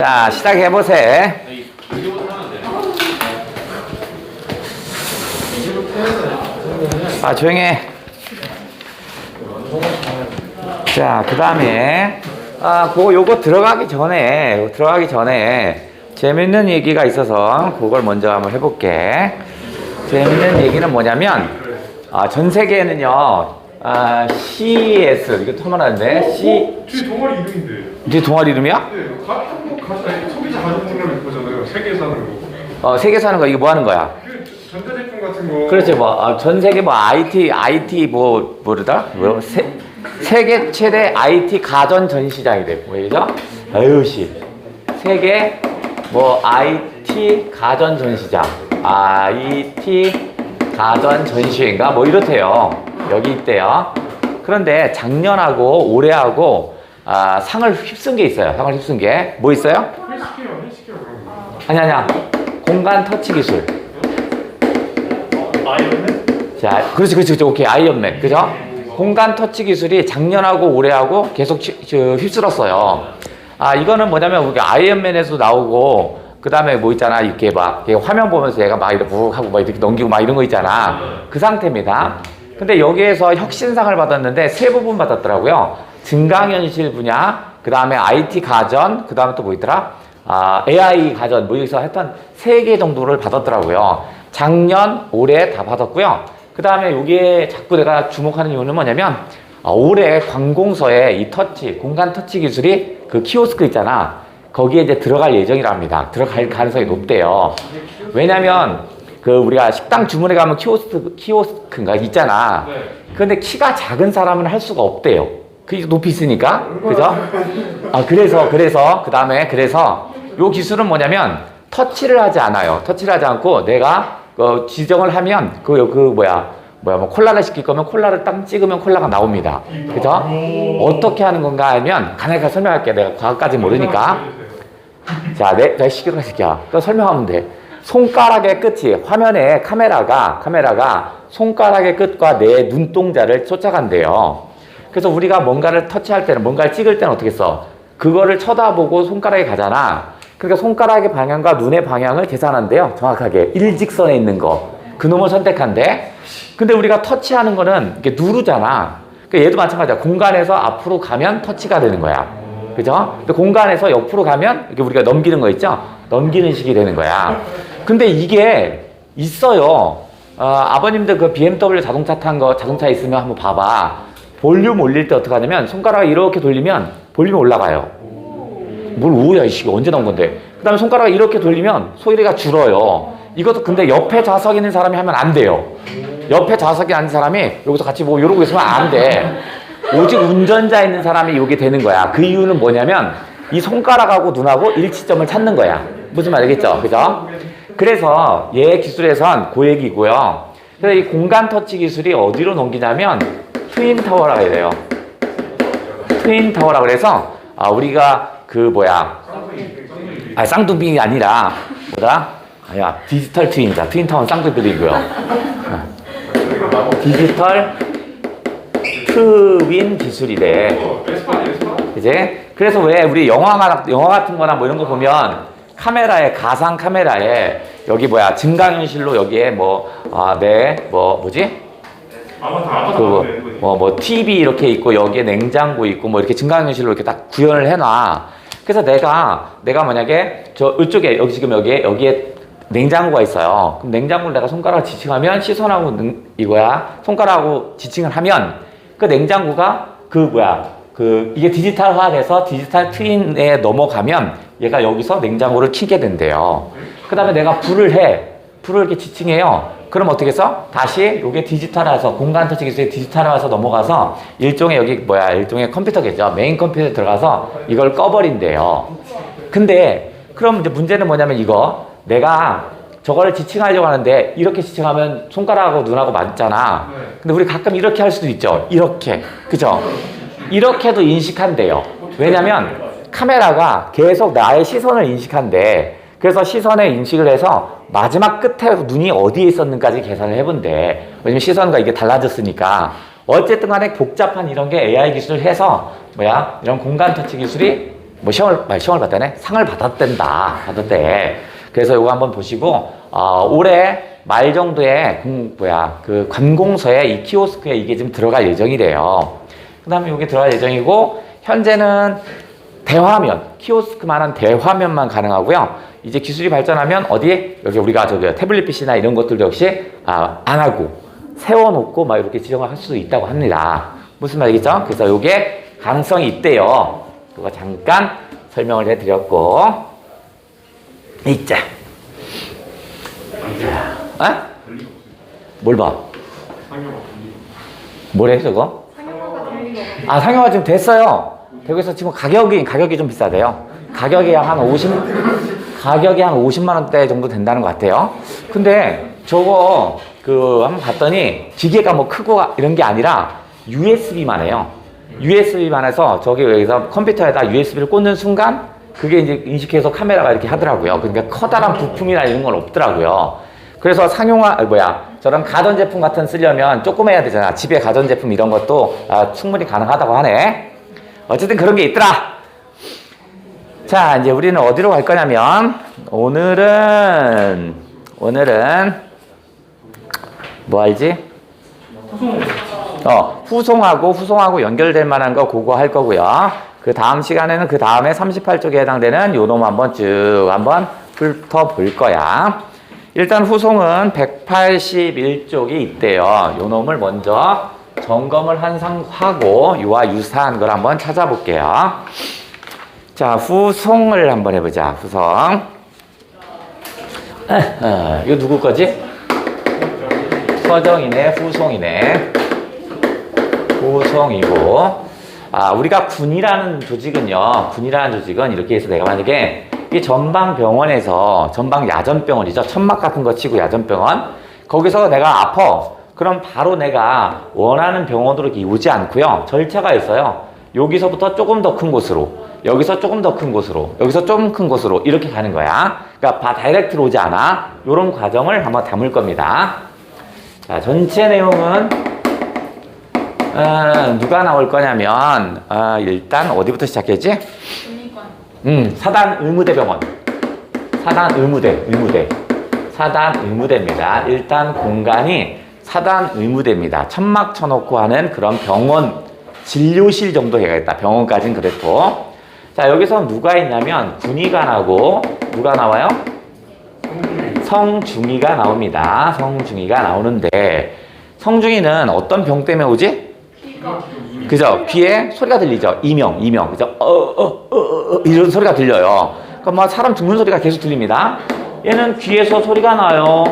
자, 시작해보세요. 아, 조용히 해. 자, 그 다음에, 요거 들어가기 전에, 재밌는 얘기가 있어서, 그걸 먼저 한번 해볼게. 재밌는 얘기는 뭐냐면, 전 세계에는요, CS, 이거 터널하는데, 뒤에 동아리 이름인데. 이게 동아리 이름이야? 네, 한국 소비자 가족문화를 보잖아요. 세계 사는 거. 세계 사는 거, 이게 뭐 하는 거야? 그 전자제품 같은 거. 그렇지, 전 세계 IT, 뭐르다? 세계 최대 IT 가전 전시장이래. 뭐죠? 아유, 씨. 세계, IT 가전 전시장. IT 가전 전시회인가? 뭐 이렇대요. 여기 있대요. 그런데 작년하고 올해하고, 상을 휩쓴 게 있어요. 상을 휩쓴 게. 뭐 있어요? 헬스케어 그런 거. 아니야. 공간 터치 기술. 아이언맨? 자, 그렇지. 오케이. 아이언맨. 그죠? 공간 터치 기술이 작년하고 올해하고 계속 휩쓸었어요. 이거는 뭐냐면, 우리가 아이언맨에서 나오고, 그 다음에 뭐 있잖아. 이렇게 화면 보면서 얘가 막 이렇게 묵 하고 막 이렇게 넘기고 막 이런 거 있잖아. 그 상태입니다. 근데 여기에서 혁신상을 받았는데 세 부분 받았더라고요. 증강현실 분야, 그 다음에 IT 가전, 그 다음에 또 뭐 있더라? AI 가전, 뭐 여기서 하여튼 3개 정도를 받았더라고요. 작년, 올해 다 받았고요. 그 다음에 여기에 자꾸 내가 주목하는 이유는 뭐냐면, 올해 관공서에 이 공간 터치 기술이 그 키오스크 있잖아. 거기에 이제 들어갈 예정이랍니다. 들어갈 가능성이 높대요. 왜냐면, 우리가 식당 주문에 가면 키오스크인가 있잖아. 그런데 키가 작은 사람은 할 수가 없대요. 그게 높이 있으니까. 그죠? 그래서 요 기술은 뭐냐면 터치를 하지 않아요. 터치를 하지 않고 내가 지정을 하면 뭐 콜라를 시킬 거면 콜라를 딱 찍으면 콜라가 나옵니다. 그죠? 어떻게 하는 건가 하면 간단하게 설명할게. 내가 과학까지 모르니까. 자, 내가 시키는 새끼야. 너 설명하면 돼. 손가락의 끝이 화면에 카메라가 손가락의 끝과 내 눈동자를 쫓아간대요. 그래서 우리가 뭔가를 터치할 때는, 뭔가를 찍을 때는 어떻게 써? 그거를 쳐다보고 손가락이 가잖아. 그러니까 손가락의 방향과 눈의 방향을 계산한대요. 정확하게. 일직선에 있는 거. 그놈을 선택한대. 근데 우리가 터치하는 거는 이렇게 누르잖아. 그러니까 얘도 마찬가지야. 공간에서 앞으로 가면 터치가 되는 거야. 그죠? 근데 공간에서 옆으로 가면 이렇게 우리가 넘기는 거 있죠? 넘기는 식이 되는 거야. 근데 이게 있어요. 아버님들 그 BMW 자동차 있으면 한번 봐봐. 볼륨 올릴 때 어떻게 하냐면 손가락을 이렇게 돌리면 볼륨이 올라가요. 뭘 우야 이씨 언제 나온 건데. 그 다음에 손가락을 이렇게 돌리면 소리가 줄어요. 이것도 근데 옆에 좌석에 있는 사람이 하면 안 돼요. 옆에 좌석에 앉은 사람이 여기서 같이 뭐 이러고 있으면 안 돼. 오직 운전자에 있는 사람이 이게 되는 거야. 그 이유는 뭐냐면 이 손가락하고 눈하고 일치점을 찾는 거야. 무슨 말 알겠죠? 그죠? 그래서 얘 기술에선 그 얘기고요. 그래서 이 공간 터치 기술이 어디로 넘기냐면 트윈타워라고 해야 돼요. 트윈타워라고 그래서 우리가 쌍둥이가 아니라 디지털 트윈이다. 트윈타워는 쌍둥이고요. 디지털 트윈 기술이래. 이제 그래서 왜 우리 영화 같은 거나 뭐 이런 거 보면 가상 카메라에 여기 증강현실로 여기에 TV 이렇게 있고 여기에 냉장고 있고 뭐 이렇게 증강현실로 이렇게 딱 구현을 해놔. 그래서 내가 만약에 이쪽에 여기에 냉장고가 있어요. 그럼 냉장고를 내가 손가락을 지칭하면 시선하고 손가락하고 지칭을 하면 그 냉장고가 이게 디지털화돼서 디지털 트윈에 넘어가면 얘가 여기서 냉장고를 켜게 된대요. 그 다음에 내가 불을 이렇게 지칭해요. 그럼 어떻게 해서? 다시 요게 디지털화해서 공간 터치 기술이 디지털화해서 넘어가서 일종의 일종의 컴퓨터겠죠. 메인 컴퓨터에 들어가서 이걸 꺼버린대요. 근데 그럼 이제 문제는 뭐냐면 내가 저거를 지칭하려고 하는데 이렇게 지칭하면 손가락하고 눈하고 맞잖아. 근데 우리 가끔 이렇게 할 수도 있죠. 이렇게. 그죠? 이렇게도 인식한대요. 왜냐면 카메라가 계속 나의 시선을 인식한대. 그래서 시선에 인식을 해서 마지막 끝에 눈이 어디에 있었는지까지 계산을 해본대. 왜냐면 시선과 이게 달라졌으니까. 어쨌든 간에 복잡한 이런 게 AI 기술을 해서 이런 공간 터치 기술이 뭐 시험을 받다네? 상을 받았대. 그래서 요거 한번 보시고, 올해 말 정도에, 그 관공서에 이 키오스크에 이게 지금 들어갈 예정이래요. 그 다음에 이게 들어갈 예정이고, 현재는 대화면, 키오스크만한 대화면만 가능하고요. 이제 기술이 발전하면 어디? 여기 우리가 태블릿 PC나 이런 것들도 역시, 안 하고, 세워놓고 막 이렇게 지정을 할 수도 있다고 합니다. 무슨 말이겠죠? 그래서 요게 가능성이 있대요. 그거 잠깐 설명을 해드렸고, 있자. 뭘 봐? 뭐래 저거? 상용화 지금 됐어요. 되고 있어. 지금 가격이 좀 비싸대요. 가격이 한 50만 원대 정도 된다는 것 같아요. 근데 저거 한번 봤더니 기계가 뭐 크고 이런 게 아니라 USB만 해요. USB만 해서 여기서 컴퓨터에다 USB를 꽂는 순간 그게 이제 인식해서 카메라가 이렇게 하더라고요. 그러니까 커다란 부품이나 이런 건 없더라고요. 그래서 저런 가전제품 같은 쓰려면 조금 해야 되잖아. 집에 가전제품 이런 것도 충분히 가능하다고 하네. 어쨌든 그런 게 있더라. 자, 이제 우리는 어디로 갈 거냐면, 오늘은, 뭐 알지? 후송하고 연결될 만한 거 그거 할 거고요. 그 다음 시간에는 그 다음에 38쪽에 해당되는 요 놈 한번 훑어볼 거야. 일단 후송은 181쪽이 있대요. 요 놈을 먼저 점검을 하고 요와 유사한 걸 한번 찾아볼게요. 자, 후송을 한번 해보자. 후송. 이거 누구 거지? 서정이네, 후송이네. 후송이고. 우리가 군이라는 조직은 이렇게 해서 내가 만약에 이 전방병원에서, 전방 야전병원이죠. 천막 같은 거 치고 야전병원. 거기서 내가 아파. 그럼 바로 내가 원하는 병원으로 이렇게 오지 않고요. 절차가 있어요. 여기서부터 조금 더 큰 곳으로, 여기서 조금 더 큰 곳으로, 여기서 좀 큰 곳으로 이렇게 가는 거야. 그러니까 다이렉트로 오지 않아. 이런 과정을 한번 담을 겁니다. 자, 전체 내용은 누가 나올 거냐면 일단 어디부터 시작했지? 사단 의무대병원. 사단 의무대입니다. 일단 공간이 사단 의무대입니다. 천막 쳐놓고 하는 그런 병원, 진료실 정도 해야겠다. 병원까지는 그랬고. 자, 여기서 누가 있냐면 군의관하고 누가 나와요? 성중의가 나옵니다. 성중의가 나오는데, 성중의는 어떤 병 때문에 오지? 그죠? 귀에 소리가 들리죠? 이명. 그죠? 이런 소리가 들려요. 그러니까 뭐 사람 죽는 소리가 계속 들립니다. 얘는 귀에서 소리가 나요.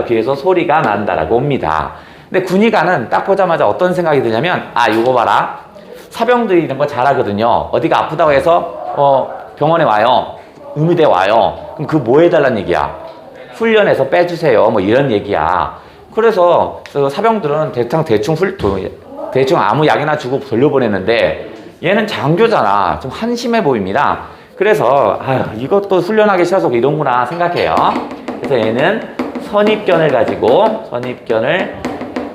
귀에서 소리가 난다라고 옵니다. 근데 군의관은 딱 보자마자 어떤 생각이 드냐면, 요거 봐라. 사병들이 이런 거 잘하거든요. 어디가 아프다고 해서, 병원에 와요. 의무대 와요. 그럼 그 뭐 해달라는 얘기야? 훈련해서 빼주세요. 뭐 이런 얘기야. 그래서 사병들은 대충 아무 약이나 주고 돌려보냈는데, 얘는 장교잖아. 좀 한심해 보입니다. 그래서 이것도 훈련하기 싫어서 이런구나 생각해요. 그래서 얘는 선입견을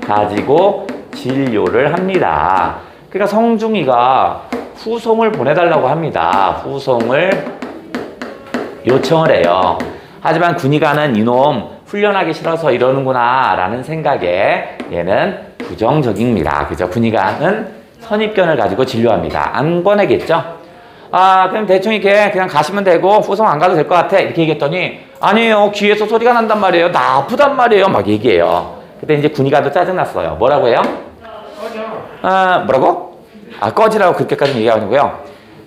가지고 진료를 합니다. 그러니까 성중의가 후송을 보내달라고 합니다. 후송을 요청을 해요. 하지만 군의관은 이놈 훈련하기 싫어서 이러는구나 라는 생각에 얘는 부정적입니다. 그죠? 군의관은 선입견을 가지고 진료합니다. 안 보내겠죠? 그럼 대충 이렇게 그냥 가시면 되고 후송 안 가도 될 것 같아. 이렇게 얘기했더니, 아니에요. 귀에서 소리가 난단 말이에요. 나 아프단 말이에요. 막 얘기해요. 그때 이제 군의관도 짜증났어요. 뭐라고 해요? 뭐라고? 꺼지라고 그렇게까지 얘기하는고요.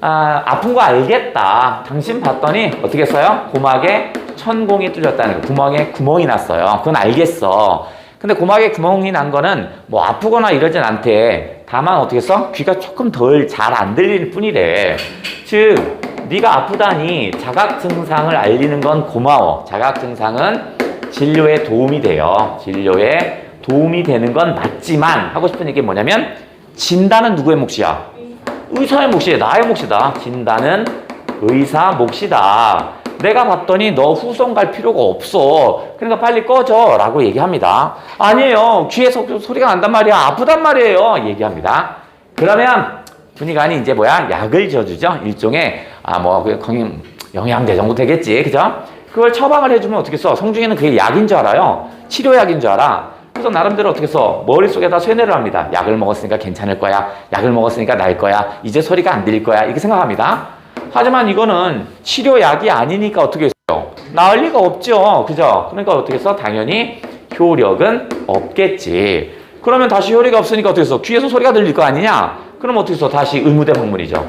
아픈 거 알겠다. 당신 봤더니 어떻게 했어요? 고막에 천공이 뚫렸다는 거. 고막에 구멍이 났어요. 그건 알겠어. 근데 고막에 구멍이 난 거는 뭐 아프거나 이러진 않대. 다만 어떻게 했어? 귀가 조금 덜 잘 안 들릴 뿐이래. 즉 네가 아프다니 자각 증상을 알리는 건 고마워. 자각 증상은 진료에 도움이 돼요. 진료에 도움이 되는 건 맞지만, 하고 싶은 얘기 뭐냐면, 진단은 누구의 몫이야? 의사의 몫이야. 나의 몫이다. 진단은 의사 몫이다. 내가 봤더니 너 후송 갈 필요가 없어. 그러니까 빨리 꺼져 라고 얘기합니다. 아니에요. 귀에서 소리가 난단 말이야. 아프단 말이에요. 얘기합니다. 그러면 군의관이 이제 뭐야? 약을 지어주죠. 일종의, 영양제 정도 되겠지. 그죠? 그걸 처방을 해주면 어떻게 써? 성중이는 그게 약인 줄 알아요. 치료약인 줄 알아. 그래서 나름대로 어떻게 써? 머릿속에다 쇠뇌를 합니다. 약을 먹었으니까 괜찮을 거야. 약을 먹었으니까 나을 거야. 이제 소리가 안 들릴 거야. 이렇게 생각합니다. 하지만 이거는 치료약이 아니니까 어떻게 써요? 나을 리가 없죠. 그죠? 그러니까 어떻게 써? 당연히 효력은 없겠지. 그러면 다시 효력이 없으니까 어떻게 써? 귀에서 소리가 들릴 거 아니냐? 그럼 어떻게 써? 다시 의무대 방문이죠.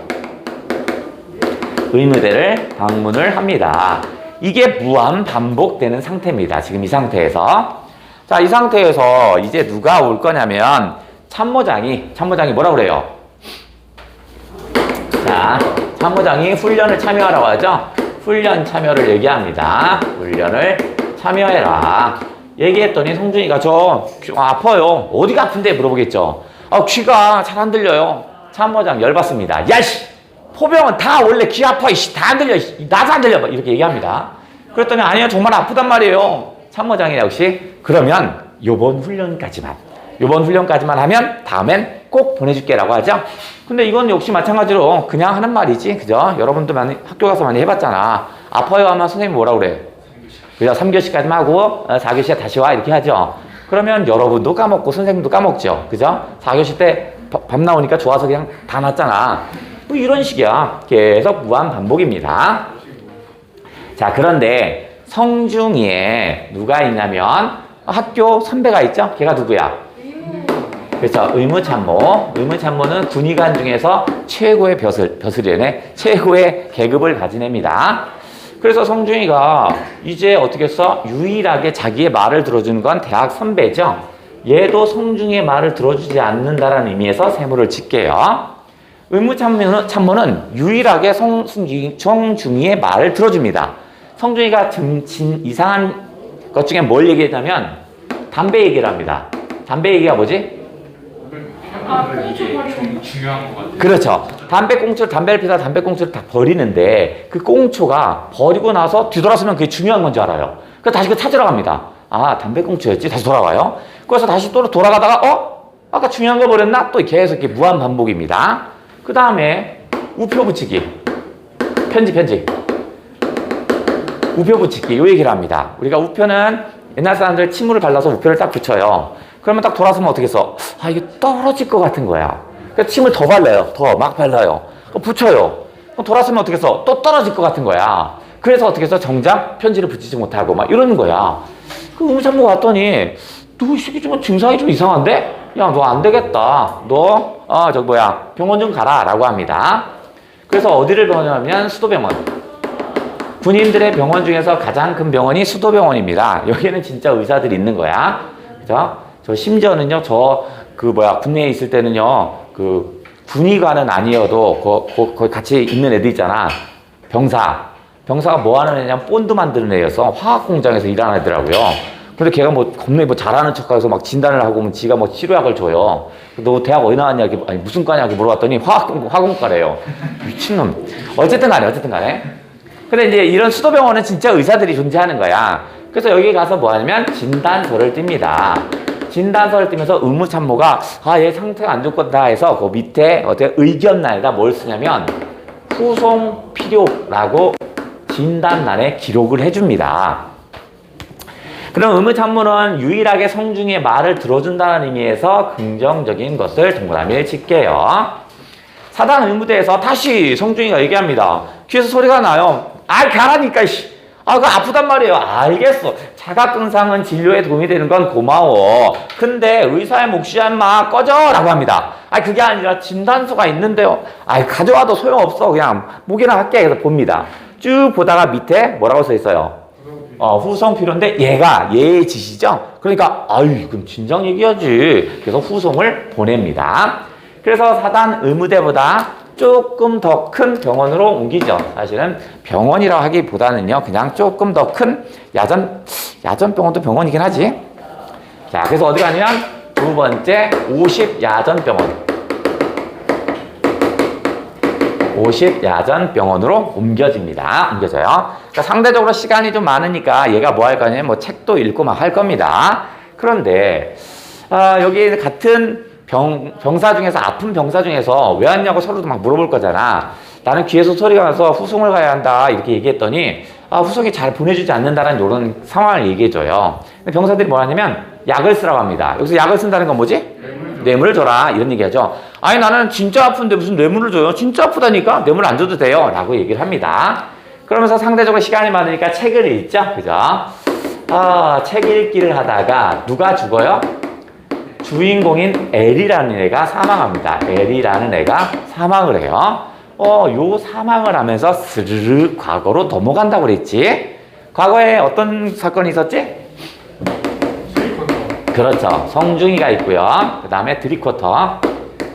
의무대를 방문을 합니다. 이게 무한 반복되는 상태입니다. 지금 이 상태에서. 자, 이 상태에서 이제 누가 올 거냐면 참모장이 뭐라고 그래요? 자, 참모장이 훈련을 참여하라고 하죠? 훈련 참여를 얘기합니다. 훈련을 참여해라. 얘기했더니 성준이가 아파요. 어디가 아픈데? 물어보겠죠. 귀가 잘 안 들려요. 참모장 열받습니다. 야씨! 포병은 다 원래 귀 아파. 다 안 들려. 나도 안 들려. 이렇게 얘기합니다. 그랬더니 아니요. 정말 아프단 말이에요. 참모장이 역시 그러면 요번 훈련까지만 하면 다음엔 꼭 보내줄게라고 하죠. 근데 이건 역시 마찬가지로 그냥 하는 말이지. 그죠? 여러분도 많이 학교 가서 많이 해봤잖아. 아파요 하면 선생님이 뭐라 그래? 그죠? 3교시까지만 하고 4교시에 다시 와 이렇게 하죠. 그러면 여러분도 까먹고 선생님도 까먹죠. 그죠? 4교시 때 밥 나오니까 좋아서 그냥 다 났잖아. 뭐 이런 식이야. 계속 무한 반복입니다. 자, 그런데 성중이에 누가 있냐면 학교 선배가 있죠? 걔가 누구야? 그렇죠. 의무참모. 의무참모는 군의관 중에서 최고의 벼슬이네. 최고의 계급을 가진 애입니다. 그래서 성중이가 이제 어떻게 써? 유일하게 자기의 말을 들어주는 건 대학 선배죠. 얘도 성중이의 말을 들어주지 않는다라는 의미에서 세모를 짓게요. 의무참모는 유일하게 성중이의 말을 들어줍니다. 성중이가 이상한 것 중에 뭘 얘기했냐면 담배 얘기를 합니다. 담배 얘기가 뭐지? 이게 좀 중요한 것 같아요. 그렇죠. 담배를 피다 담배꽁초를 다 버리는데 그 꽁초가 버리고 나서 뒤돌아서면 그게 중요한 건 줄 알아요. 그래서 다시 찾으러 갑니다. 아, 담배꽁초였지? 다시 돌아와요. 그래서 다시 또 돌아가다가 아까 중요한 거 버렸나? 또 계속 이렇게 무한 반복입니다. 그 다음에 우표 붙이기. 편지. 우표 붙이기. 요 얘기를 합니다. 우리가 우표는 옛날 사람들 침물을 발라서 우표를 딱 붙여요. 그러면 딱 돌아서면 어떻게 써? 이게 떨어질 것 같은 거야. 그래서 침을 더 발라요. 더 막 발라요. 붙여요. 그럼 돌아서면 어떻게 써? 또 떨어질 것 같은 거야. 그래서 어떻게 해서 정작 편지를 붙이지 못하고 막 이러는 거야. 그 의무참모가 왔더니 너 이 새끼 좀 증상이 좀 이상한데? 야, 너 안 되겠다. 너 병원 좀 가라 라고 합니다. 그래서 어디를 병원하면 수도병원. 군인들의 병원 중에서 가장 큰 병원이 수도병원입니다. 여기는 진짜 의사들이 있는 거야. 그죠? 저 심지어는요, 군내에 있을 때는요, 군의관은 아니어도 거기 같이 있는 애들 있잖아. 병사가 뭐 하는 애냐면 본드 만드는 애여서 화학 공장에서 일하는 애더라고요. 근데 걔가 겁나 잘하는 척하면서 막 진단을 하고 지가 치료약을 줘요. 너 대학 어디 나왔냐? 아니 무슨 과냐? 물어봤더니 화공과래요. 미친놈. 어쨌든 간에. 근데 이제 이런 수도병원은 진짜 의사들이 존재하는 거야. 그래서 여기 가서 뭐 하냐면 진단서를 띱니다. 진단서를 띄면서 의무참모가 얘 상태가 안 좋겠다 해서 그 밑에 의견란에다 뭘 쓰냐면 후송 필요라고 진단란에 기록을 해줍니다. 그럼 의무참모는 유일하게 성중의 말을 들어준다는 의미에서 긍정적인 것을 동그라미를 칠게요. 사단 의무대에서 다시 성중이가 얘기합니다. 귀에서 소리가 나요. 가라니까 그거 아프단 말이에요. 알겠어. 자가증상은 진료에 도움이 되는 건 고마워. 근데 의사의 몫이야 인마 꺼져 라고 합니다. 그게 아니라 진단서가 있는데요. 가져와도 소용없어. 그냥 목이나 할게. 그래서 봅니다. 쭉 보다가 밑에 뭐라고 써 있어요? 후송 필요인데 얘의 짓이죠. 그러니까 그럼 진작 얘기하지. 그래서 후송을 보냅니다. 그래서 사단 의무대보다 조금 더 큰 병원으로 옮기죠. 사실은 병원이라고 하기보다는요, 그냥 조금 더 큰 야전병원도 병원이긴 하지. 자, 그래서 어디 가냐면 두 번째 50야전병원. 50야전병원으로 옮겨져요. 그러니까 상대적으로 시간이 좀 많으니까 얘가 뭐 할 거냐면 책도 읽고 막 할 겁니다. 그런데 여기 같은 병사 중에서 아픈 병사 중에서 왜 왔냐고 서로도 막 물어볼 거잖아. 나는 귀에서 소리가 나서 후송을 가야 한다 이렇게 얘기했더니 후송이 잘 보내주지 않는다는 이런 상황을 얘기해줘요. 근데 병사들이 뭐 하냐면 약을 쓰라고 합니다. 여기서 약을 쓴다는 건 뭐지? 뇌물을 줘라 이런 얘기하죠. 아니 나는 진짜 아픈데 무슨 뇌물을 줘요? 진짜 아프다니까 뇌물 안 줘도 돼요 라고 얘기를 합니다. 그러면서 상대적으로 시간이 많으니까 책을 읽죠. 그죠? 책 읽기를 하다가 누가 죽어요? 주인공인 엘이라는 애가 사망합니다. 엘이라는 애가 사망을 해요. 요 사망을 하면서 스르르 과거로 넘어간다고 그랬지. 과거에 어떤 사건이 있었지? 그렇죠. 성중이가 있고요. 그 다음에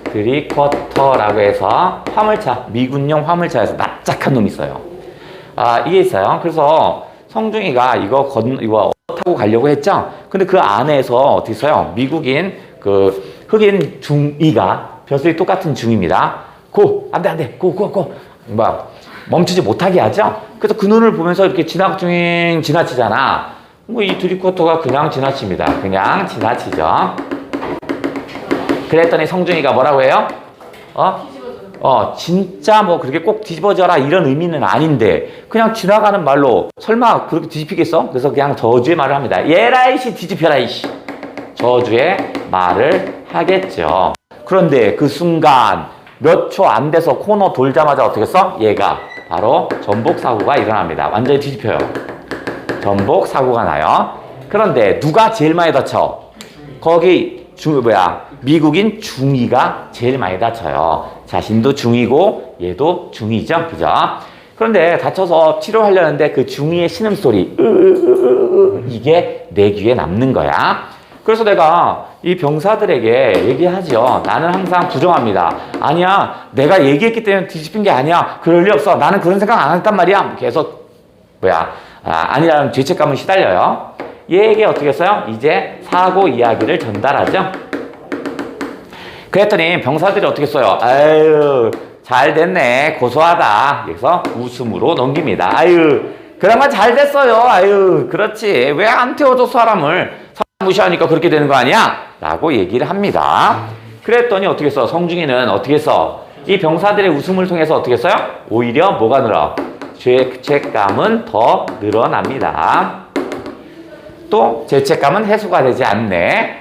드리쿼터라고 해서 화물차, 미군용 화물차에서 납작한 놈이 있어요. 이게 있어요. 그래서 성중이가 이거 타고 가려고 했죠. 근데 그 안에서 어떻게 써요? 미국인 흑인 중이가 벼슬이 똑같은 중입니다. 안 돼. 멈추지 못하게 하죠. 그래서 그 눈을 보면서 이렇게 지나치잖아. 이 드리쿼터가 그냥 지나칩니다. 그냥 지나치죠. 그랬더니 성중이가 뭐라고 해요? 진짜 뭐 그렇게 꼭 뒤집어져라 이런 의미는 아닌데 그냥 지나가는 말로 설마 그렇게 뒤집히겠어? 그래서 그냥 저주의 말을 합니다. 예라이씨 뒤집혀라 이씨. 저주의 말을 하겠죠. 그런데 그 순간 몇 초 안 돼서 코너 돌자마자 어떻게 했어? 얘가 바로 전복 사고가 일어납니다. 완전히 뒤집혀요. 전복 사고가 나요. 그런데 누가 제일 많이 다쳐? 거기 미국인 중이가 제일 많이 다쳐요. 자신도 중이고 얘도 중이죠. 그죠? 그런데 다쳐서 치료하려는데 그 중이의 신음소리 이게 내 귀에 남는 거야. 그래서 내가 이 병사들에게 얘기하죠. 나는 항상 부정합니다. 아니야, 내가 얘기했기 때문에 뒤집힌 게 아니야. 그럴 리 없어. 나는 그런 생각 안 했단 말이야. 계속 아니라는 죄책감은 시달려요. 얘에게 어떻게 했어요? 이제 사고 이야기를 전달하죠. 그랬더니 병사들이 어떻게 써요? 아유, 잘 됐네. 고소하다. 그래서 웃음으로 넘깁니다. 아유, 그나마 잘 됐어요. 아유, 그렇지. 왜 안 태워줘, 사람을. 사람 무시하니까 그렇게 되는 거 아니야? 라고 얘기를 합니다. 그랬더니 어떻게 써? 성중이는 어떻게 써? 이 병사들의 웃음을 통해서 어떻게 써요? 오히려 뭐가 늘어? 죄책감은 더 늘어납니다. 또 죄책감은 해소가 되지 않네.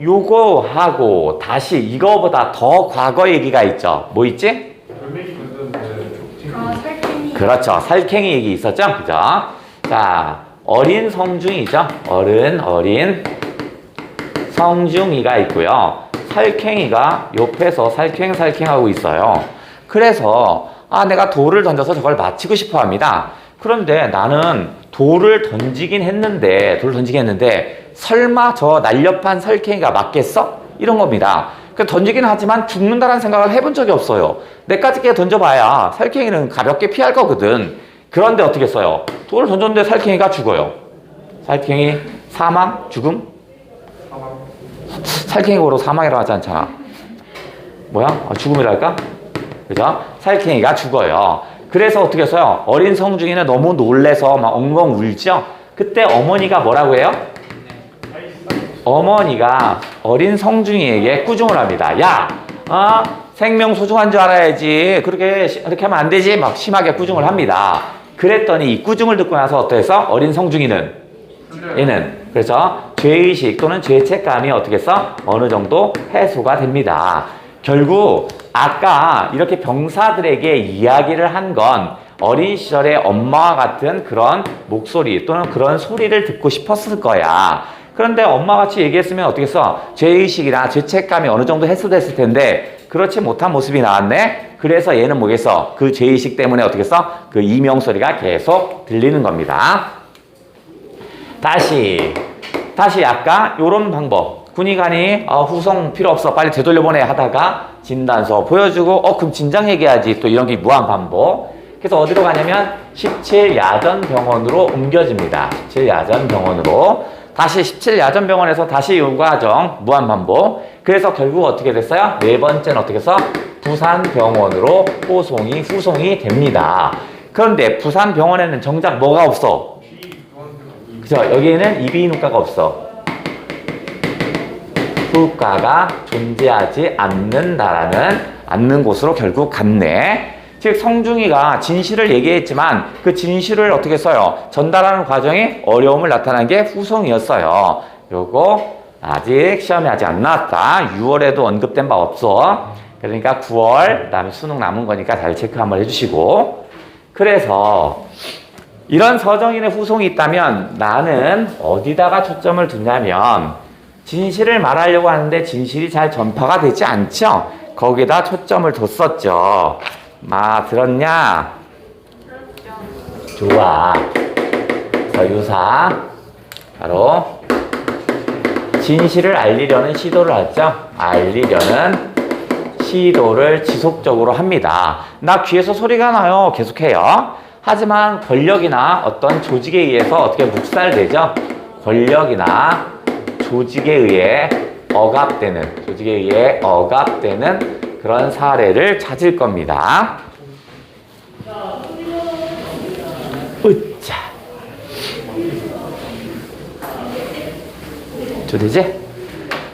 요거 하고 다시 이거보다 더 과거 얘기가 있죠. 뭐 있지? 살쾡이. 그렇죠. 살쾡이 얘기 있었죠. 그죠? 자, 어린 성중이죠. 어린 성중이가 있고요. 살쾡이가 옆에서 살쾡하고 있어요. 그래서 내가 돌을 던져서 저걸 맞히고 싶어 합니다. 그런데 나는 돌을 던지긴 했는데 설마 저 날렵한 살쾡이가 맞겠어? 이런 겁니다. 던지긴 하지만 죽는다는 생각을 해본 적이 없어요. 내까지 던져봐야 살쾡이는 가볍게 피할 거거든. 그런데 어떻게 써요? 돌을 던졌는데 살쾡이가 죽어요. 살쾡이 사망? 죽음? 살쾡이로 사망이라고 하지 않잖아. 뭐야? 죽음이랄까? 그죠? 살쾡이가 죽어요. 그래서 어떻게 써요? 어린 성중이는 너무 놀래서 막 엉엉 울죠? 그때 어머니가 뭐라고 해요? 어머니가 어린 성중이에게 꾸중을 합니다. 야, 생명 소중한 줄 알아야지. 그렇게 하면 안 되지. 막 심하게 꾸중을 합니다. 그랬더니 이 꾸중을 듣고 나서 어땠어? 어린 성중이는? 얘는. 그래서 죄의식 또는 죄책감이 어떻게 했어? 어느 정도 해소가 됩니다. 결국 아까 이렇게 병사들에게 이야기를 한 건 어린 시절에 엄마와 같은 그런 목소리 또는 그런 소리를 듣고 싶었을 거야. 그런데 엄마같이 얘기했으면 어떻게 써? 죄의식이나 죄책감이 어느 정도 해소됐을 텐데 그렇지 못한 모습이 나왔네? 그래서 얘는 뭐겠어? 그 죄의식 때문에 어떻게 써? 그 이명소리가 계속 들리는 겁니다. 다시 아까 요런 방법. 군의관이 후송 필요 없어. 빨리 되돌려보내 하다가 진단서 보여주고 그럼 진작 얘기하지. 또 이런 게 무한반복. 그래서 어디로 가냐면 17야전병원으로 옮겨집니다. 17야전병원으로. 다시 17야전병원에서 다시 요구과정 무한반복. 그래서 결국 어떻게 됐어요? 네 번째는 어떻게 해서 부산병원으로 후송이 됩니다. 그런데 부산병원에는 정작 뭐가 없어? 그죠? 여기에는 이비인후과가 없어. 국가가 존재하지 않는 곳으로 결국 갔네. 즉 성중이가 진실을 얘기했지만 그 진실을 어떻게 써요? 전달하는 과정에 어려움을 나타난 게 후송이었어요. 요거 아직 시험에 아직 안 나왔다. 6월에도 언급된 바 없어. 그러니까 9월 그다음에 수능 남은 거니까 잘 체크 한번 해주시고. 그래서 이런 서정인의 후송이 있다면 나는 어디다가 초점을 두냐면 진실을 말하려고 하는데 진실이 잘 전파가 되지 않죠? 거기다 초점을 뒀었죠. 들었냐? 좋아. 서유사 바로 진실을 알리려는 시도를 하죠. 알리려는 시도를 지속적으로 합니다. 나 귀에서 소리가 나요. 계속해요. 하지만 권력이나 어떤 조직에 의해서 어떻게 묵살되죠? 권력이나 조직에 의해 억압되는 그런 사례를 찾을 겁니다. 으짜. 되지?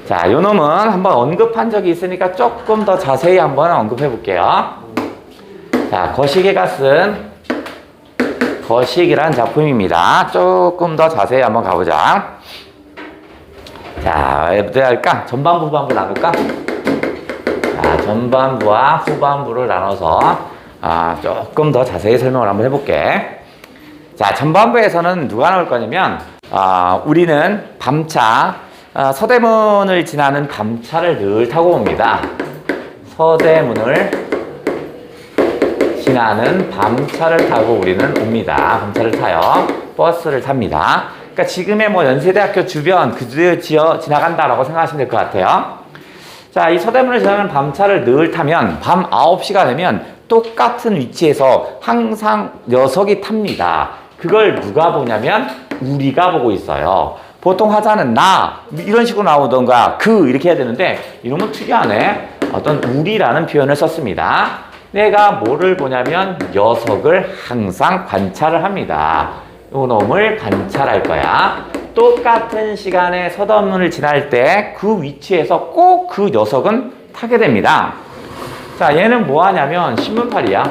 자, 요 놈은 한번 언급한 적이 있으니까 조금 더 자세히 한번 언급해 볼게요. 자, 거시기가 쓴 거시기란 작품입니다. 조금 더 자세히 한번 가보자. 자, 어떻게 할까? 전반부, 후반부 나눌까? 자, 전반부와 후반부를 나눠서 조금 더 자세히 설명을 한번 해볼게. 자, 전반부에서는 누가 나올 거냐면 우리는 밤차 서대문을 지나는 밤차를 늘 타고 옵니다. 서대문을 지나는 밤차를 타고 우리는 옵니다. 밤차를 타요. 버스를 탑니다. 그러니까 지금의 연세대학교 주변 지나간다라고 생각하시면 될 것 같아요. 자, 이 서대문을 지나는 밤차를 늘 타면 밤 9시가 되면 똑같은 위치에서 항상 녀석이 탑니다. 그걸 누가 보냐면 우리가 보고 있어요. 보통 화자는 나 이런 식으로 나오던가 그 이렇게 해야 되는데 이놈은 특이하네. 어떤 우리라는 표현을 썼습니다. 내가 뭐를 보냐면 녀석을 항상 관찰을 합니다. 이놈을 관찰할 거야. 똑같은 시간에 서대문을 지날 때 그 위치에서 꼭 그 녀석은 타게 됩니다. 자, 얘는 뭐 하냐면 신문팔이야.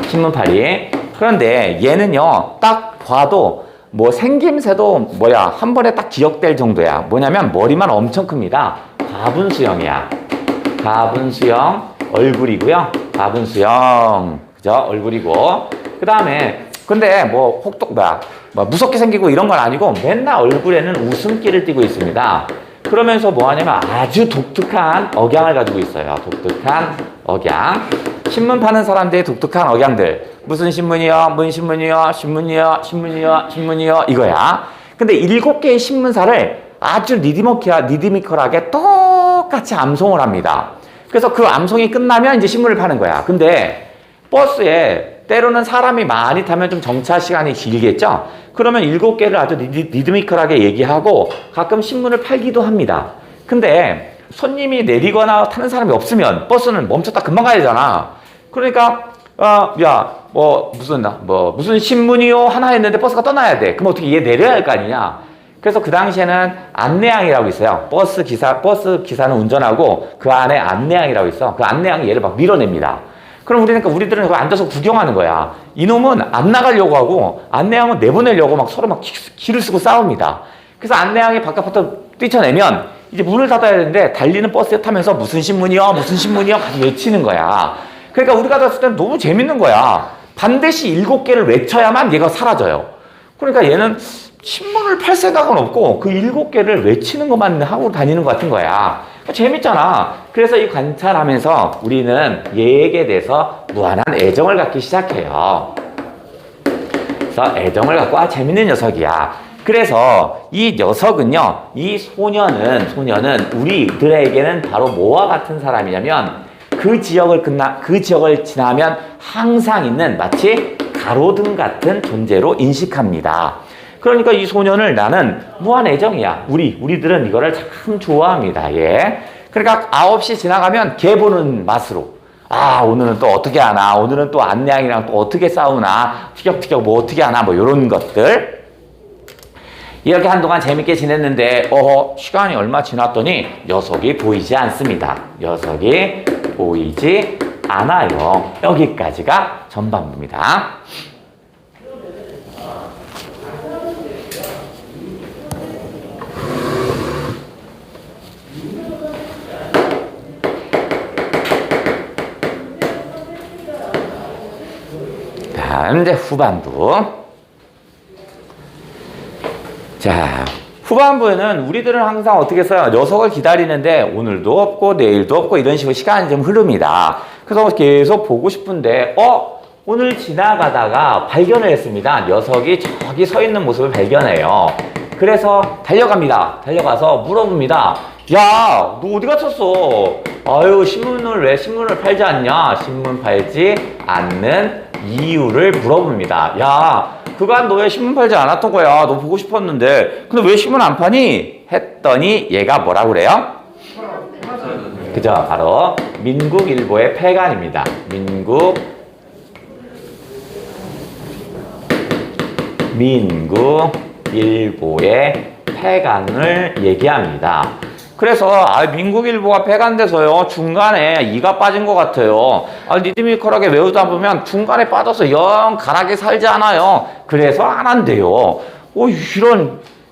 신문팔이. 그런데 얘는요, 딱 봐도 생김새도 한 번에 딱 기억될 정도야. 뭐냐면 머리만 엄청 큽니다. 가분수형이야. 가분수형 얼굴이고요. 가분수형. 그죠? 얼굴이고. 그 다음에, 근데 무섭게 생기고 이런 건 아니고 맨날 얼굴에는 웃음기를 띠고 있습니다. 그러면서 뭐 하냐면 아주 독특한 억양을 가지고 있어요. 독특한 억양. 신문 파는 사람들의 독특한 억양들. 무슨 신문이요? 뭔 신문이요? 신문이요? 이거야. 근데 7개의 신문사를 아주 리드미컬하게 똑같이 암송을 합니다. 그래서 그 암송이 끝나면 이제 신문을 파는 거야. 근데 버스에 때로는 사람이 많이 타면 좀 정차 시간이 길겠죠? 그러면 7개를 아주 리드미컬하게 얘기하고 가끔 신문을 팔기도 합니다. 근데 손님이 내리거나 타는 사람이 없으면 버스는 멈췄다 금방 가야 되잖아. 그러니까 무슨 신문이요? 하나 했는데 버스가 떠나야 돼. 그럼 어떻게 얘 내려야 할 거 아니냐? 그래서 그 당시에는 안내양이라고 있어요. 버스 기사는 운전하고 그 안에 안내양이라고 있어. 그 안내양이 얘를 막 밀어냅니다. 그럼 우리들은 거기 앉아서 구경하는 거야. 이놈은 안 나가려고 하고 안내양은 내보내려고 막 서로 막 기를 쓰고 싸웁니다. 그래서 안내양이 바깥부터 뛰쳐내면 이제 문을 닫아야 되는데 달리는 버스에 타면서 무슨 신문이요? 같이 외치는 거야. 그러니까 우리가 봤을 때는 너무 재밌는 거야. 반드시 7개를 외쳐야만 얘가 사라져요. 그러니까 얘는 신문을 팔 생각은 없고 그 7개를 외치는 것만 하고 다니는 것 같은 거야. 재밌잖아. 그래서 이 관찰하면서 우리는 얘에게 대해서 무한한 애정을 갖기 시작해요. 그래서 애정을 갖고 재밌는 녀석이야. 그래서 이 녀석은요, 이 소년은 우리들에게는 바로 뭐와 같은 사람이냐면 그 지역을 지나면 항상 있는 마치 가로등 같은 존재로 인식합니다. 그러니까 이 소년을 나는 무한 애정이야. 우리들은 이거를 참 좋아합니다. 예. 그러니까 9시 지나가면 개 보는 맛으로. 오늘은 또 어떻게 하나. 오늘은 또 안내양이랑 또 어떻게 싸우나. 티격태격 어떻게 하나. 요런 것들. 이렇게 한동안 재밌게 지냈는데 시간이 얼마 지났더니 녀석이 보이지 않습니다. 녀석이 보이지 않아요. 여기까지가 전반부입니다. 다음 이제 후반부. 자, 후반부에는 우리들은 항상 어떻게 써요? 녀석을 기다리는데 오늘도 없고 내일도 없고 이런 식으로 시간이 좀 흐릅니다. 그래서 계속 보고 싶은데 오늘 지나가다가 발견을 했습니다. 녀석이 저기 서 있는 모습을 발견해요. 그래서 달려갑니다. 달려가서 물어봅니다. 야, 너 어디 갔었어? 아유, 신문을 팔지 않냐? 신문 팔지 않는 이유를 물어봅니다. 야, 그간 너 왜 신문 팔지 않았던 거야? 너 보고 싶었는데. 근데 왜 신문 안 파니? 했더니 얘가 뭐라 그래요? 그죠? 바로 민국일보의 폐간입니다. 민국일보의 폐간을 얘기합니다. 그래서 민국일보가 폐간돼서요 중간에 이가 빠진 것 같아요. 리드미컬하게 외우다 보면 중간에 빠져서 영 가락에 살지 않아요. 그래서 안 한대요.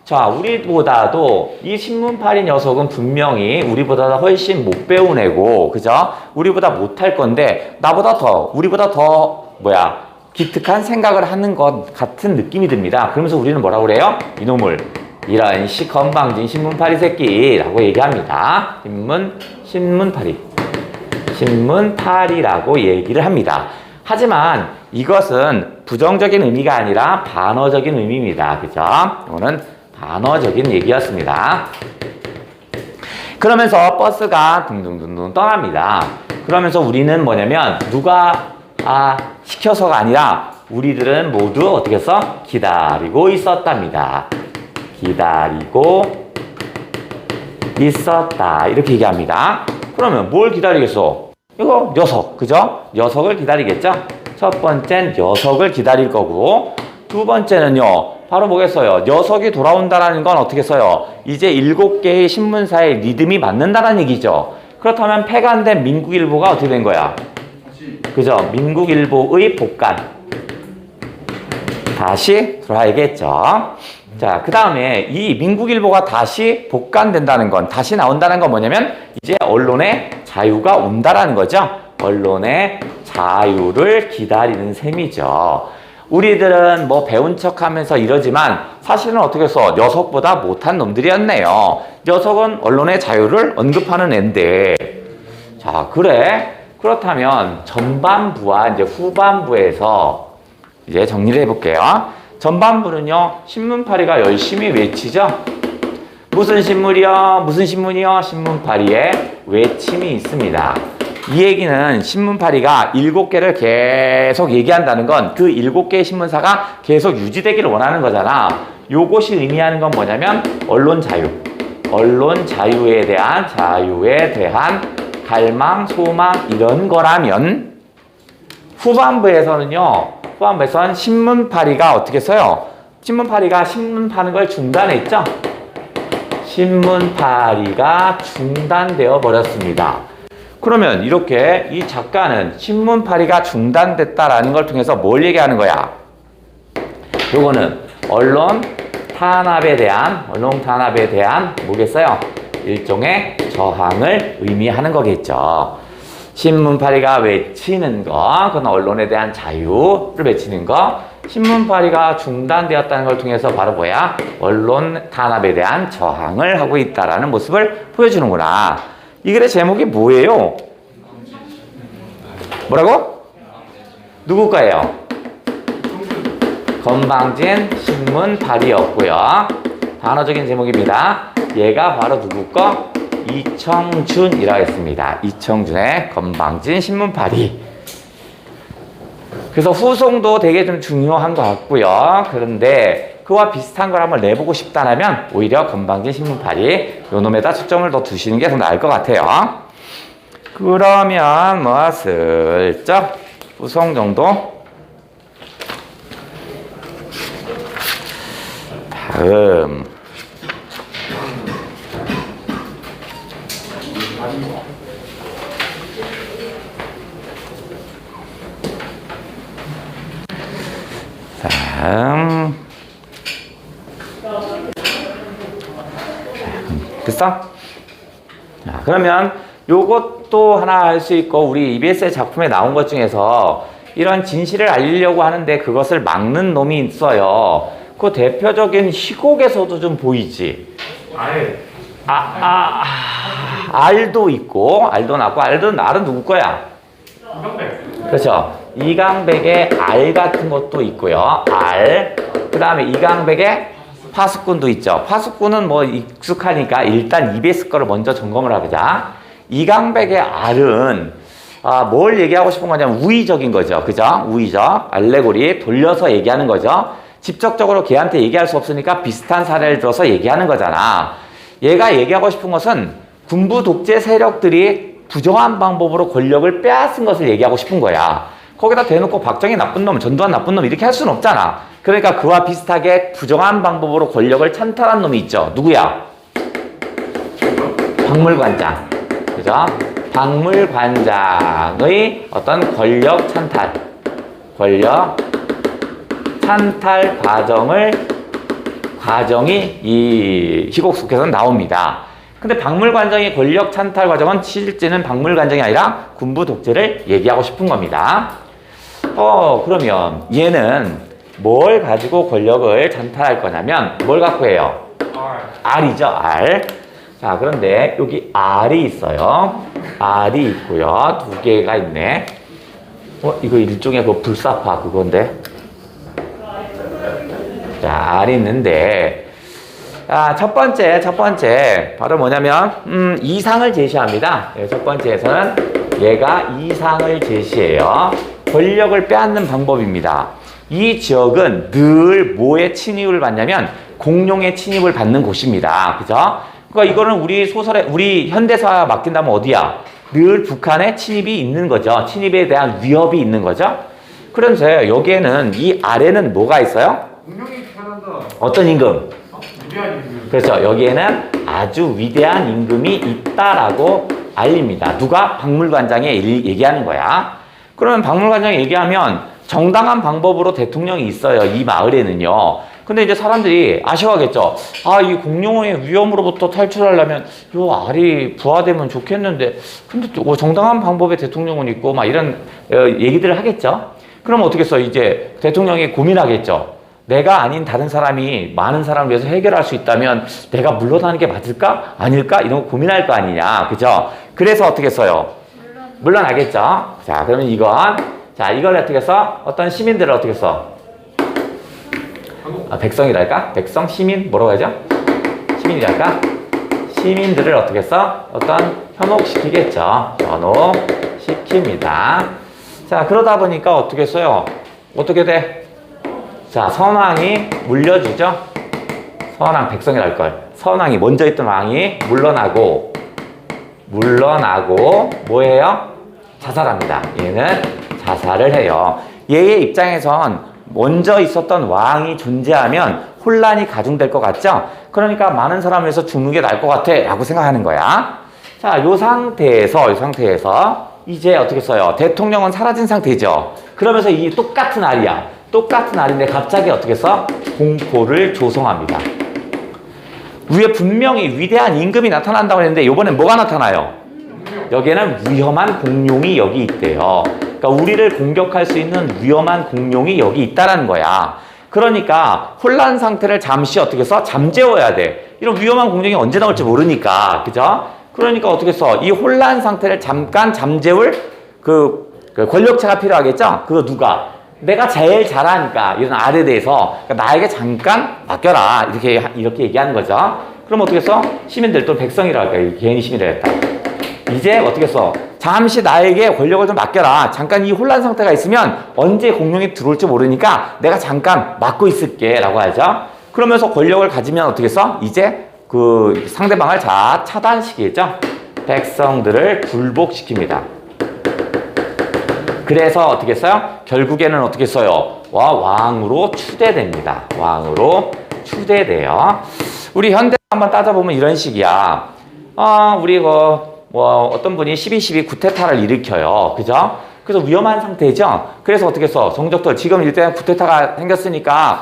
자, 우리보다도 이 신문팔이 녀석은 분명히 우리보다 훨씬 못 배운 애고, 그죠? 우리보다 못할 건데 우리보다 더 기특한 생각을 하는 것 같은 느낌이 듭니다. 그러면서 우리는 뭐라고 그래요? 이놈을 이런 건방진 신문팔이 새끼라고 얘기합니다. 신문팔이라고 얘기를 합니다. 하지만 이것은 부정적인 의미가 아니라 반어적인 의미입니다. 그죠? 이거는 반어적인 얘기였습니다. 그러면서 버스가 둥둥둥둥 떠납니다. 그러면서 우리는 뭐냐면 누가 시켜서가 아니라 우리들은 모두 어떻게 했어? 기다리고 있었답니다. 기다리고 있었다. 이렇게 얘기합니다. 그러면 뭘 기다리겠어? 이거 녀석, 그죠? 녀석을 기다리겠죠? 첫 번째는 녀석을 기다릴 거고, 두 번째는요, 바로 뭐겠어요? 녀석이 돌아온다라는 건 어떻게 써요? 이제 7개의 신문사의 리듬이 맞는다는 얘기죠. 그렇다면 폐간된 민국일보가 어떻게 된 거야? 그죠? 민국일보의 복간. 다시 돌아야겠죠. 자, 그 다음에 이 민국일보가 다시 복간된다는 건, 다시 나온다는 건 뭐냐면 이제 언론의 자유가 온다라는 거죠. 언론의 자유를 기다리는 셈이죠. 우리들은 배운 척 하면서 이러지만 사실은 어떻게 해서 녀석보다 못한 놈들이었네요. 녀석은 언론의 자유를 언급하는 앤데. 자, 그렇다면 전반부와 이제 후반부에서 이제 정리를 해볼게요. 전반부는요, 신문팔이가 열심히 외치죠. 무슨 신문이요? 신문팔이의 외침이 있습니다. 이 얘기는 신문팔이가 7개를 계속 얘기한다는 건 그 7개의 신문사가 계속 유지되기를 원하는 거잖아. 요것이 의미하는 건 뭐냐면 언론 자유에 대한 갈망, 소망 이런 거라면 후반부에서는 신문팔이가 어떻게 써요? 신문팔이가 신문 파는 걸 중단했죠? 신문팔이가 중단되어 버렸습니다. 그러면 이렇게 이 작가는 신문팔이가 중단됐다라는 걸 통해서 뭘 얘기하는 거야? 요거는 언론 탄압에 대한 뭐겠어요? 일종의 저항을 의미하는 거겠죠. 신문팔이가 외치는 거, 그건 언론에 대한 자유를 외치는 거. 신문팔이가 중단되었다는 걸 통해서 바로 언론 탄압에 대한 저항을 하고 있다라는 모습을 보여주는구나. 이 글의 제목이 뭐예요? 뭐라고? 누구 거예요? 건방진 신문팔이였고요. 단어적인 제목입니다. 얘가 바로 누구 거? 이청준이라고 했습니다. 이청준의 건방진 신문팔이. 그래서 후송도 되게 좀 중요한 것 같고요. 그런데 그와 비슷한 걸 한번 내보고 싶다면 오히려 건방진 신문팔이 요 놈에다 초점을 더 두시는 게 더 나을 것 같아요. 그러면 슬쩍 후송 정도 다음. 다음. 됐어? 자, 그러면 요것도 하나 할 수 있고, 우리 EBS의 작품에 나온 것 중에서 이런 진실을 알리려고 하는데 그것을 막는 놈이 있어요. 그 대표적인 희곡에서도 좀 보이지. 알도 있고, 알도 나고, 알은 누구 거야? 그렇죠. 이강백의 알 같은 것도 있고요. 알. 그 다음에 이강백의 파수꾼도 있죠. 파수꾼은 뭐 익숙하니까 일단 EBS 거를 먼저 점검을 해보자. 이강백의 알은 뭘 얘기하고 싶은 거냐면 우의적인 거죠. 그죠? 우의적. 알레고리 돌려서 얘기하는 거죠. 직접적으로 걔한테 얘기할 수 없으니까 비슷한 사례를 들어서 얘기하는 거잖아. 얘가 얘기하고 싶은 것은 군부 독재 세력들이 부정한 방법으로 권력을 빼앗은 것을 얘기하고 싶은 거야. 거기다 대놓고 박정희 나쁜 놈, 전두환 나쁜 놈 이렇게 할 수는 없잖아. 그러니까 그와 비슷하게 부정한 방법으로 권력을 찬탈한 놈이 있죠. 누구야? 박물관장. 그죠? 박물관장의 어떤 권력 찬탈 과정이 이 희곡 속에서 나옵니다. 근데 박물관장의 권력 찬탈 과정은 실제는 박물관장이 아니라 군부 독재를 얘기하고 싶은 겁니다. 그러면 얘는 뭘 가지고 권력을 찬탈할 거냐면 뭘 갖고 해요? 알이죠, 알. 자, 그런데 여기 알이 있어요. 알이 있고요. 두 개가 있네. 이거 일종의 그 불사파 그건데. 자, 알이 있는데 첫 번째 바로 뭐냐면 이상을 제시합니다. 첫 번째에서는 얘가 이상을 제시해요. 권력을 빼앗는 방법입니다. 이 지역은 늘 뭐의 침입을 받냐면 공룡의 침입을 받는 곳입니다. 그죠? 그러니까 이거는 우리 현대사와 맡긴다면 어디야? 늘 북한에 침입이 있는 거죠. 침입에 대한 위협이 있는 거죠. 그런데 여기에는 이 아래는 뭐가 있어요? 공룡이 편한다. 어떤 임금? 위대한 임금. 그렇죠. 여기에는 아주 위대한 임금이 있다라고 알립니다. 누가? 박물관장이 얘기하는 거야. 그러면 박물관장이 얘기하면 정당한 방법으로 대통령이 있어요. 이 마을에는요. 근데 이제 사람들이 아쉬워하겠죠. 이 공룡의 위험으로부터 탈출하려면 요 알이 부화되면 좋겠는데 근데 또 정당한 방법의 대통령은 있고 막 이런 얘기들을 하겠죠. 그럼 어떻게 써? 이제 대통령이 고민하겠죠. 내가 아닌 다른 사람이 많은 사람을 위해서 해결할 수 있다면 내가 물러나는 게 맞을까? 아닐까? 이런 거 고민할 거 아니냐. 그죠? 그래서 어떻게 써요? 물러나겠죠. 자, 그러면 이걸 어떻게 써? 어떤 시민들을 어떻게 써? 백성이랄까? 백성? 시민? 뭐라고 하죠? 시민이랄까? 시민들을 어떻게 써? 어떤 현혹시키겠죠. 현혹시킵니다. 자, 그러다 보니까 어떻게 써요? 어떻게 돼? 자, 선왕이 물려주죠? 선왕, 백성이랄걸. 선왕이 먼저 있던 왕이 물러나고 뭐예요? 자살합니다. 얘는 자살을 해요. 얘의 입장에선 먼저 있었던 왕이 존재하면 혼란이 가중될 것 같죠? 그러니까 많은 사람을 위해서 죽는 게 나을 것 같아 라고 생각하는 거야. 자, 요 상태에서 이제 어떻게 써요? 대통령은 사라진 상태죠. 그러면서 이 똑같은 알이야. 똑같은 알인데 갑자기 어떻게 써? 공포를 조성합니다. 위에 분명히 위대한 임금이 나타난다고 했는데 이번엔 뭐가 나타나요? 여기에는 위험한 공룡이 여기 있대요. 그러니까 우리를 공격할 수 있는 위험한 공룡이 여기 있다라는 거야. 그러니까 혼란 상태를 잠시 어떻게 써? 잠재워야 돼. 이런 위험한 공룡이 언제 나올지 모르니까. 그죠? 그러니까 어떻게 써? 이 혼란 상태를 잠깐 잠재울 그 권력체가 필요하겠죠? 그거 누가? 내가 제일 잘하니까 이런 알에 대해서 그러니까 나에게 잠깐 맡겨라. 이렇게 얘기하는 거죠. 그럼 어떻게 써? 시민들 또 백성이라고 할까요? 괜히 시민이라 했다. 이제 어떻게 써? 잠시 나에게 권력을 좀 맡겨라. 잠깐 이 혼란 상태가 있으면 언제 공룡이 들어올지 모르니까 내가 잠깐 맡고 있을게 라고 하죠. 그러면서 권력을 가지면 어떻게 써? 이제 그 상대방을 차단시키겠죠. 백성들을 굴복시킵니다. 그래서 어떻게 써요? 결국에는 어떻게 써요? 왕으로 추대됩니다. 왕으로 추대돼요. 우리 현대 한번 따져보면 이런 식이야. 우리 어떤 분이 12.12 쿠데타를 일으켜요. 그죠? 그래서 위험한 상태죠. 그래서 어떻게 써? 정적들 지금 일단 쿠데타가 생겼으니까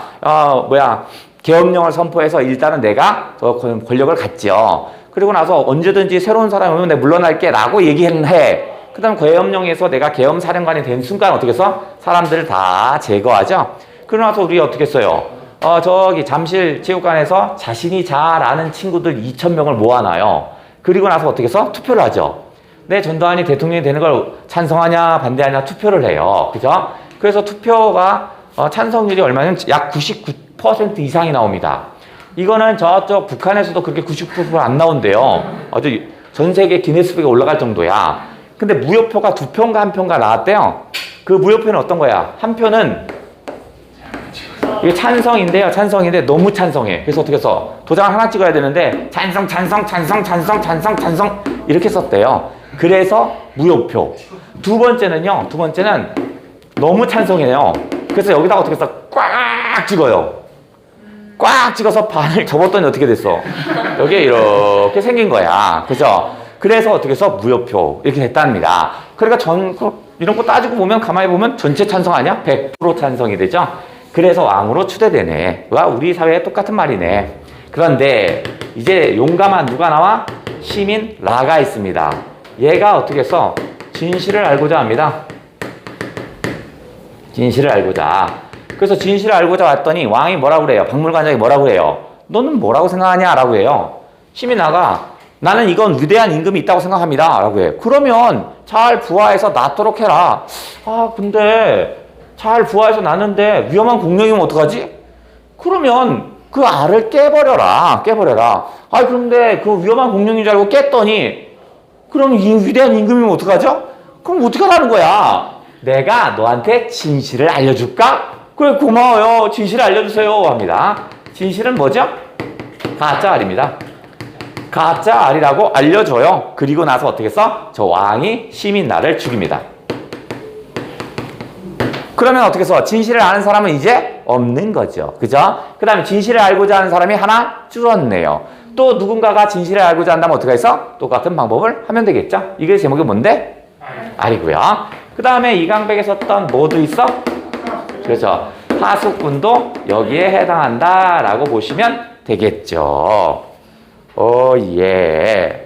계엄령을 선포해서 일단은 내가 권력을 갖지요. 그리고 나서 언제든지 새로운 사람이 오면 내가 물러날게 라고 얘기는 해. 그 다음 계엄령에서 내가 계엄사령관이 된 순간 어떻게 해서 사람들을 다 제거하죠. 그러고 나서 우리 어떻게 써요? 저기 잠실 체육관에서 자신이 잘 아는 친구들 2,000명을 모아놔요. 그리고 나서 어떻게 해서 투표를 하죠. 내 전두환이 대통령이 되는 걸 찬성하냐 반대하냐 투표를 해요. 그죠? 그래서 투표가 찬성률이 얼마냐면 약 99% 이상이 나옵니다. 이거는 저쪽 북한에서도 그렇게 99% 안 나온대요. 아주 전 세계 기네스북에 올라갈 정도야. 근데 무효표가 2표인가 1표인가 나왔대요. 그 무효표는 어떤 거야? 한 표는 이게 찬성인데요. 찬성인데 너무 찬성해. 그래서 어떻게 써? 도장을 하나 찍어야 되는데 찬성 이렇게 썼대요. 그래서 무효표. 두 번째는 너무 찬성해요. 그래서 여기다가 어떻게 써? 꽉 찍어요. 꽉 찍어서 반을 접었더니 어떻게 됐어? 여기에 이렇게 생긴 거야. 그죠? 그래서 어떻게 해서 무효표 이렇게 됐답니다. 그러니까 이런 거 따지고 보면 가만히 보면 전체 찬성 아니야? 100% 찬성이 되죠? 그래서 왕으로 추대되네. 와, 우리 사회에 똑같은 말이네. 그런데 이제 용감한 누가 나와? 시민 라가 있습니다. 얘가 어떻게 해서 진실을 알고자 합니다. 진실을 알고자. 그래서 진실을 알고자 왔더니 왕이 뭐라고 그래요? 박물관장이 뭐라고 그래요? 너는 뭐라고 생각하냐? 라고 해요. 시민 라가 나는 이건 위대한 임금이 있다고 생각합니다. 라고 해. 그러면 잘 부하해서 낳도록 해라. 근데 잘 부하해서 낳는데 위험한 공룡이면 어떡하지? 그러면 그 알을 깨버려라. 그런데 그 위험한 공룡인 줄 알고 깼더니 그럼 이 위대한 임금이면 어떡하죠? 그럼 어떡하라는 거야? 내가 너한테 진실을 알려줄까? 그래, 고마워요. 진실을 알려주세요. 합니다. 진실은 뭐죠? 가짜 알입니다. 가짜 알이라고 알려줘요. 그리고 나서 어떻게 써? 저 왕이 시민 나를 죽입니다. 그러면 어떻게 써? 진실을 아는 사람은 이제 없는 거죠. 그죠? 그 다음에 진실을 알고자 하는 사람이 하나 줄었네요. 또 누군가가 진실을 알고자 한다면 어떻게 해서? 똑같은 방법을 하면 되겠죠? 이게 제목이 뭔데? 알이고요. 그 다음에 이강백에 썼던 뭐도 있어? 그렇죠. 하수꾼도 여기에 해당한다라고 보시면 되겠죠. 예.